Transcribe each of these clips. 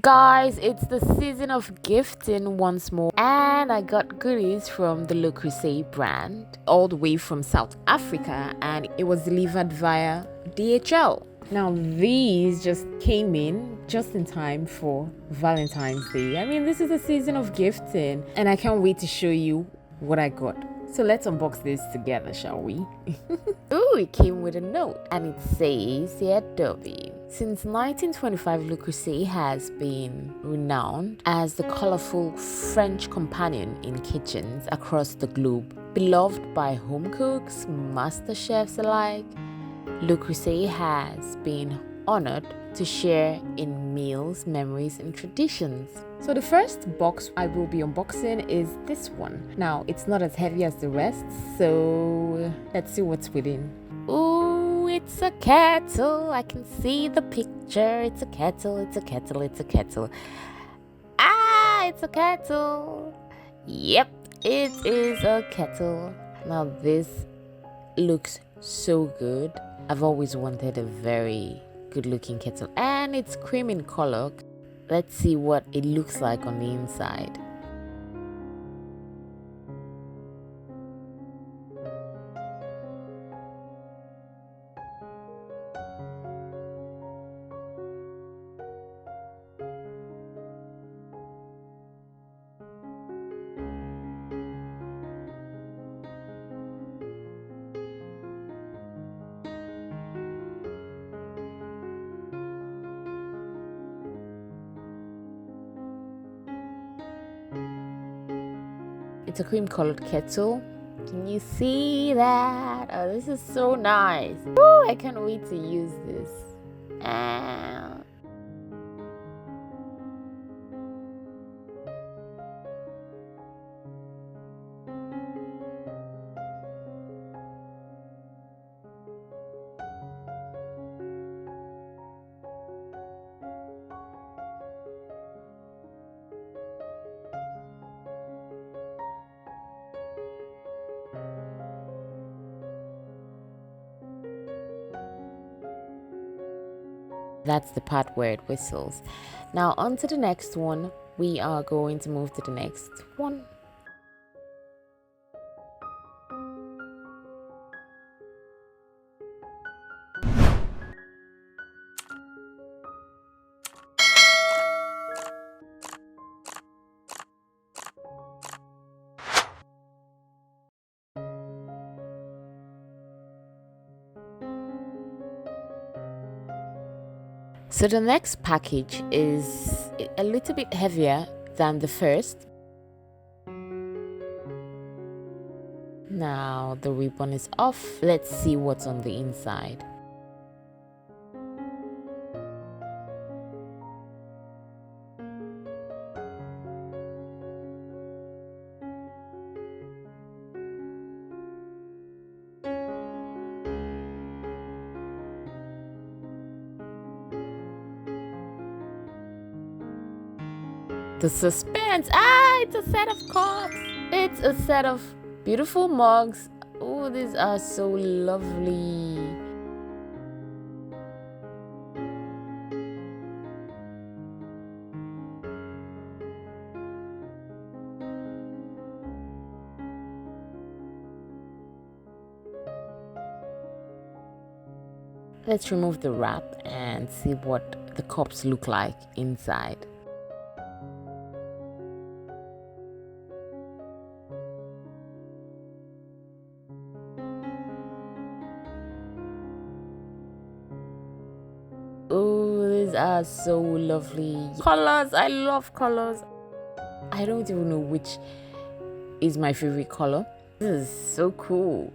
Guys, it's the season of gifting once more, and I got goodies from the Le Creuset brand all the way from South Africa, and it was delivered via DHL. Now, these just came in just in time for Valentine's Day. I mean, this is a season of gifting, and I can't wait to show you what I got. So let's unbox this together, shall we? Ooh, it came with a note, and it says, "Dear Dobby, since 1925, Le Creuset has been renowned as the colorful French companion in kitchens across the globe. Beloved by home cooks, master chefs alike, Le Creuset has been honored to share in meals, memories, and traditions." So the first box I will be unboxing is this one. Now, it's not as heavy as the rest, so let's see what's within. Ooh, it's a kettle. I can see the picture. It's a kettle, it's a kettle, it's a kettle. Ah, it's a kettle. Yep, it is a kettle. Now, this looks so good. I've always wanted a very good looking kettle, and it's cream in color. Let's see what it looks like on the inside. It's a cream colored kettle. Can you see that? Oh, this is so nice. Ooh, I can't wait to use this. Ah. That's the part where it whistles. Now, on to the next one. We are going to move to the next one. So the next package is a little bit heavier than the first. Now the ribbon is off. Let's see what's on the inside. The suspense. Ah, it's a set of cups. It's a set of beautiful mugs. Oh, these are so lovely. Let's remove the wrap and see what the cups look like inside. Oh, these are so lovely. Colors, I love colors. I don't even know which is my favorite color. This is so cool.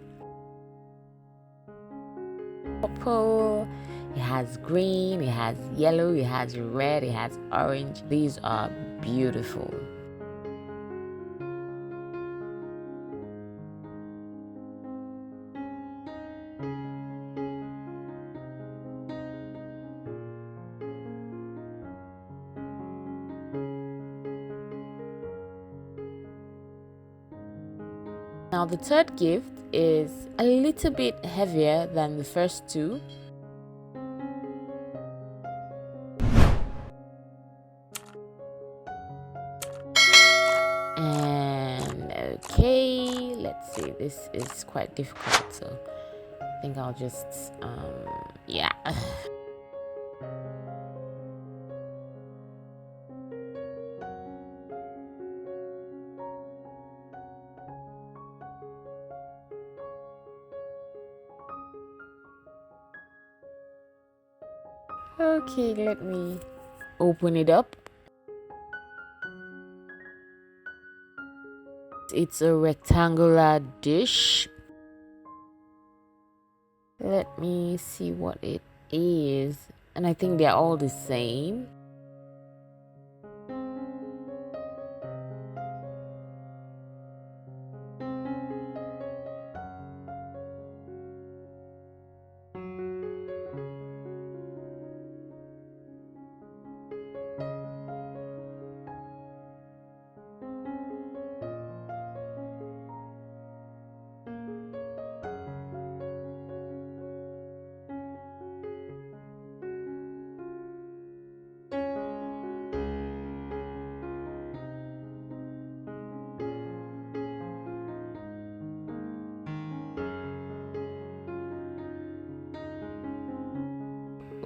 Purple, it has green, it has yellow, it has red, it has orange. These are beautiful. Now the third gift is a little bit heavier than the first two. Okay, let's see. This is quite difficult, so I think I'll just yeah. Okay, let me open it up. It's a rectangular dish. Let me see what it is. And I think they're all the same.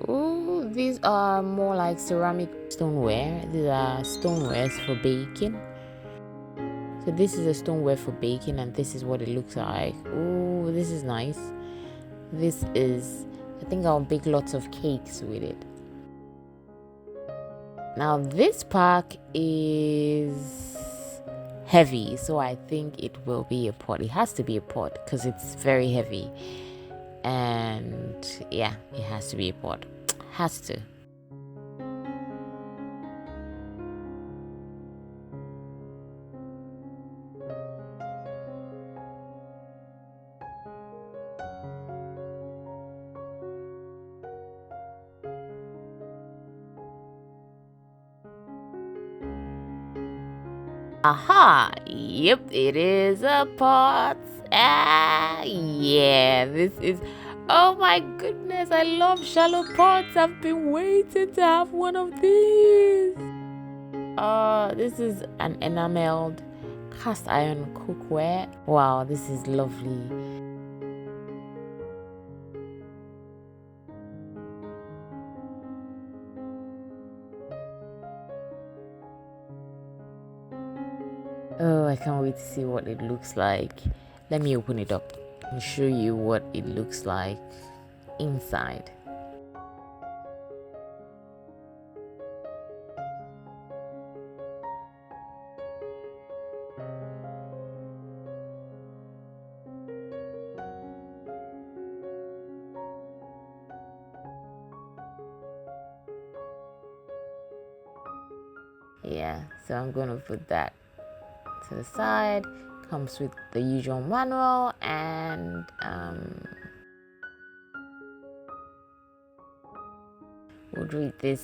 Oh, these are more like ceramic stoneware. These are stonewares for baking. So this is a stoneware for baking, and this is what it looks like. Oh, this is nice. This is, I think I'll bake lots of cakes with it. Now this pack is heavy, so I think it will be a pot. It has to be a pot because it's very heavy. And yeah, it has to be a pot. Has to. Aha! Yep, it is a pot. Ah, yeah, this is. Oh my goodness, I love shallow pots. I've been waiting to have one of these. This is an enameled cast iron cookware. Wow, this is lovely. Oh, I can't wait to see what it looks like. Let me open it up and show you what it looks like inside. Yeah, so I'm gonna put that to the side. Comes with the usual manual, and we'll read this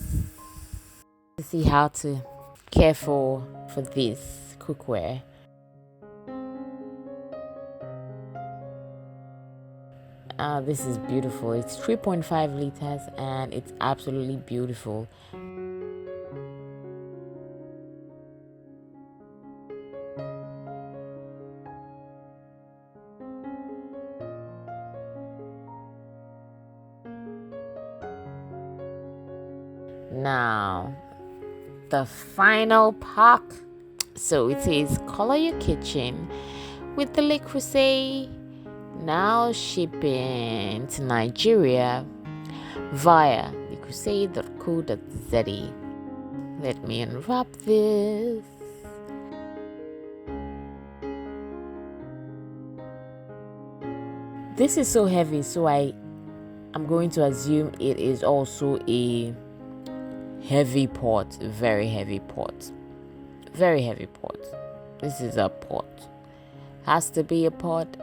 to see how to care for this cookware. This is beautiful. It's 3.5 liters and it's absolutely beautiful. Now, the final pack. So it says color your kitchen with the Le Creuset, now shipping to Nigeria via lecreuset.co.za. Let me unwrap this. This is so heavy, so I'm going to assume it is also a heavy pot, very heavy pot. Very heavy pot. This is a pot. Has to be a pot.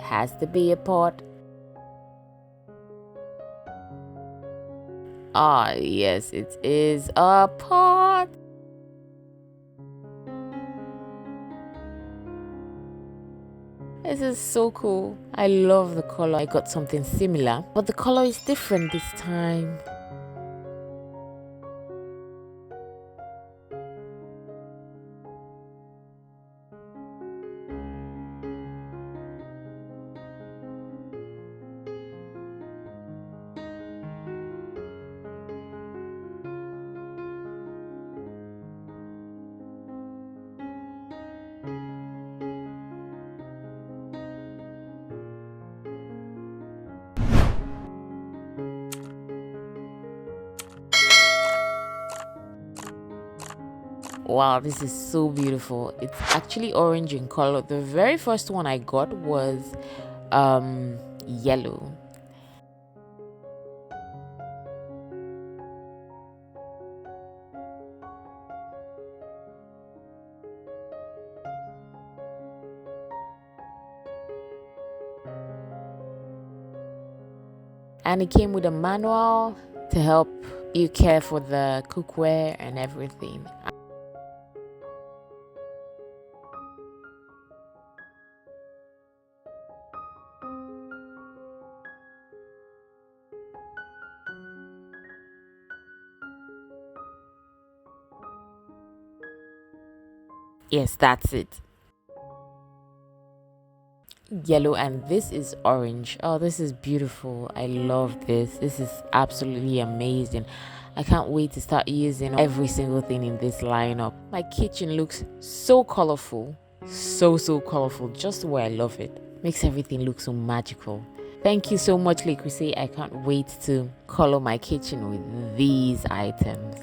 Has to be a pot. Ah, yes, it is a pot. This is so cool. I love the color. I got something similar, but the color is different this time. Wow, this is so beautiful. It's actually orange in color. The very first one I got was yellow. And it came with a manual to help you care for the cookware and everything. Yes, that's it. Yellow, and this is orange. Oh, this is beautiful. I love this. This is absolutely amazing. I can't wait to start using every single thing in this lineup. My kitchen looks so colorful. So colorful. Just the way I love it. Makes everything look so magical. Thank you so much, Le Creuset. I can't wait to color my kitchen with these items.